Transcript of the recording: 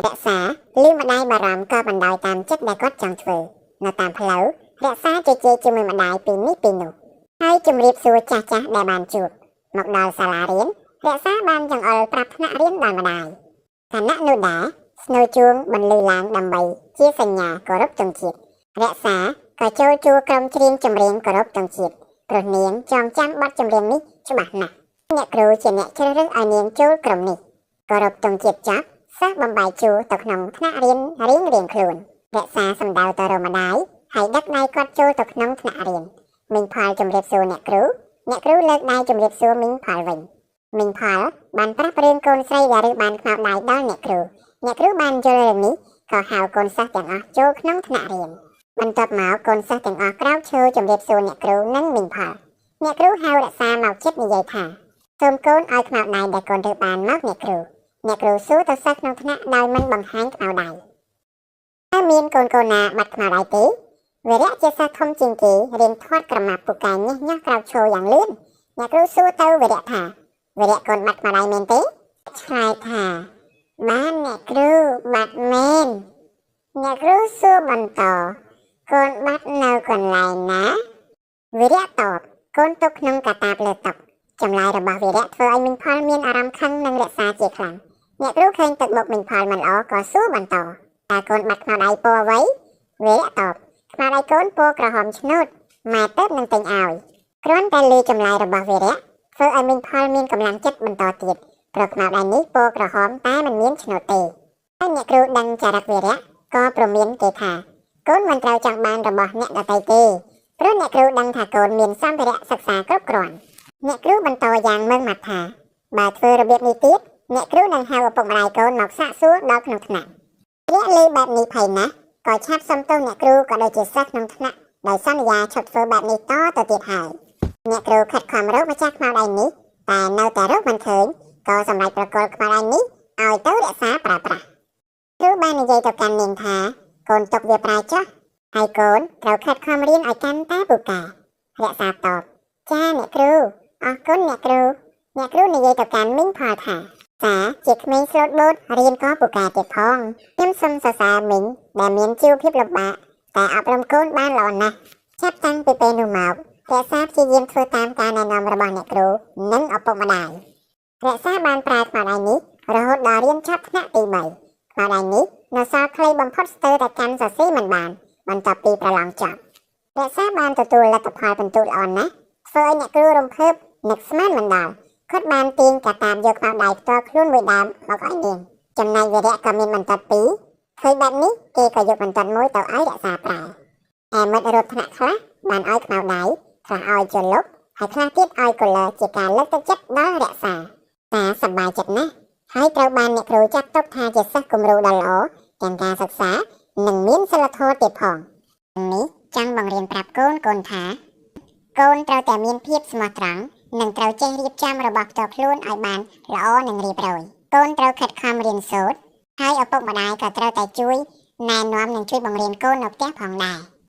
រក្សាលឺម្ដាយបារម្ភក៏បណ្ដោយតាមចិត្តដែលគាត់ចង់ធ្វើនៅតាមផ្លូវរក្សាជជែកជាមួយម្ដាយពីនេះពីនោះហើយជម្រាបសួរចាស់ៗដែលបានជួបមកដល់សាលារៀនរក្សាបានចង្អុលប្រាប់ថ្នាក់រៀនដល់ម្ដាយខណៈនោះដែរស្នូជួងបន្លឺឡើងដើម្បីជាសញ្ញាគោរពទង់ជាតិរក្សាក៏ចូលជួរក្រុមច្រៀងចម្រៀងគោរពទង់ជាតិព្រោះនាងចងចាំបទចម្រៀងនេះច្បាស់ណាស់អ្នកគ្រូជាអ្នកជ្រើសរើសឲ្យនាងចូលក្រុមនេះគោរពទង់ជាតិចាប់សិស្សបំបែកជួរទៅក្នុងថ្នាក់រៀនរៀងខ្លួនរក្សាសំដៅទៅរកម្ដាយហើយដឹកដៃគាត់ចូលទៅក្នុងថ្នាក់រៀនមីងផលជម្រាបសួរអ្នកគ្រូលើកដៃជម្រាបសួរមីងផលវិញមីងផលបានប្រាប់រឿងកូនស្រីដែលរើសបានខ្មៅដៃដល់អ្នកគ្រូបានយល់រឿងនេះក៏ហៅកូនសិស្សទាំងអស់ចូលក្នុងថ្នាក់រៀនបន្ទាប់មកកូនសិស្សទាំងអស់ក្រោកឈរជម្រាបសួរអ្នកគ្រូនិងមីងផលអ្នកគ្រូហៅរក្សាមកជិតនិយាយថាសូមកូនឲ្យខ្មៅដៃដែលកូនរើសបានមកអ្នកគ្រូសួរទៅសិស្សក្នុងថ្នាក់ដោយមិនបង្ហាញខ្មៅដៃតើមានកូនណាបាត់ខ្មៅដៃទេវីរៈជាសិស្សធំជាងគេរៀនធាត់ក្រមាពូកែញ៉ាស់ក្រោកឈរយ៉ាងលឿនអ្នកគ្រូសួរទៅវីរៈថាវីរៈកូនបាត់ខ្មៅដៃមែនទេឆ្លើយថាបានអ្នកគ្រូបាត់មែនអ្នកគ្រូសួរបន្តកូនបាត់នៅកន្លែងណាវីរៈតបកូនទុកក្នុងកាតាបលើតុចម្លើយរបស់វីរៈធ្វើឲ្យមីងផលមានអារម្មណ៍ខឹងនិងរក្សាជាខ្លាំងអ្នកគ្រូឃើញទឹកមុខមីងផលមិនល្អក៏សួរបន្តតើកូនបាត់ខ្មៅដៃពណ៌អ្វីវីរៈតបខ្មៅដៃកូនពណ៌ក្រហមឆ្នូតម៉ែទៅនឹងទិញឲ្យគ្រាន់តែលើចម្លើយរបស់វីរៈធ្វើឲ្យមីងផលមានកម្លាំងចិត្តបន្តទៀតព្រោះខ្មៅដៃនេះពណ៌ក្រហមតែមិនមានឆ្នូតទេហើយអ្នកគ្រូដឹងចរិតវីរៈក៏ប្រមានគេថាកូនមិនត្រូវចង់បានរបស់អ្នកដទៃទេព្រោះអ្នកគ្រូដឹងថាកូនមានសម្ភារៈសិក្សាគ្រប់គ្រាន់អ្នកគ្រូបន្តយ៉ាងម៉ឺងម៉ាត់ថាបើធ្វើរបៀបនេះទៀតអ្នកគ្រូនឹងហៅឪពុកម្ដាយកូនមកសាកសួរដល់ក្នុងថ្នាក់វីរៈលើបែបនេះភ័យណាស់ក៏ឆាប់សុំទោសអ្នកគ្រូក៏ដូចជាសិស្សក្នុងថ្នាក់ដោយសន្យាឈប់ធ្វើបែបនេះតទៅទៀតហើយអ្នកគ្រូខិតខំរកម្ចាស់ខ្មៅដៃនេះតែនៅតែរកមិនឃើញក៏សម្រេចប្រគល់ខ្មៅដៃនេះឲ្យទៅរក្សាប្រើប្រាស់គ្រូបាននិយាយទៅកាន់នាងថាកូនទុកវាប្រើចុះហើយកូនត្រូវខិតខំរៀនឲ្យកាន់តែពូកែរក្សាតបចាអ្នកគ្រូអរគុណអ្នកគ្រូនិយាយទៅកាន់មីងផលថាជាក្មេងស្លូតបូតរៀនក៏ពូកែទៀតផងខ្ញុំសូមសរសើរមីងដែលមានជីវភាពលំបាកតែអប់រំកូនបានល្អណាស់ចាប់តាំងពីពេលនោះមករក្សាព្យាយាមធ្វើតាមការណែនាំរបស់អ្នកគ្រូនិងឪពុកម្ដាយរក្សាបានប្រើខ្មៅដៃនេះរហូតដល់រៀនចប់ថ្នាក់ទី3ខ្មៅដៃនេះនៅសល់ខ្លីបំផុតស្ទើរតែកាន់សរសេរមិនបានបន្ទាប់ពីប្រឡងចប់រក្សាបានទទួលលទ្ធផលពិន្ទុល្អណាស់ធ្វើឲ្យអ្នកគ្រូរំភើបនឹកស្មានមិនដល់គាត់បានទាញកាតាបយកខ្មៅដៃផ្ទាល់ខ្លួនមួយដើមមកឲ្យនាងចំណែកវីរៈក៏មានបន្ទាត់ពីរឃើញបែបនេះគេក៏យកបន្ទាត់មួយទៅឲ្យរក្សាប្រើឯមិត្តរដ្ឋថ្នាក់ខ្លះបានឲ្យខ្មៅដៃខ្លះឲ្យចលុកហើយខ្លះទៀតឲ្យកុលជាការលើកទឹកចិត្តដល់រក្សាតាសប្បាយចិត្តណាស់ហើយត្រូវបានអ្នកគ្រូចាត់ទុកថាជាសិស្សគំរូដ៏ល្អទាំងការសិក្សានិងមានសីលធម៌ទៀតផងនេះចង់បង្រៀនប្រាប់កូនថាកូនត្រូវតែមានភាពស្មោះត្រង់និងត្រូវចេះរៀបចំរបស់ផ្ទាល់ខ្លួនឲ្យបានល្អនិងរៀបរយកូនត្រូវខិតខំរៀនសូត្រហើយឪពុកម្ដាយក៏ត្រូវតែជួយណែនាំនិងជួយបង្រៀនកូននៅផ្ទះផងដែរ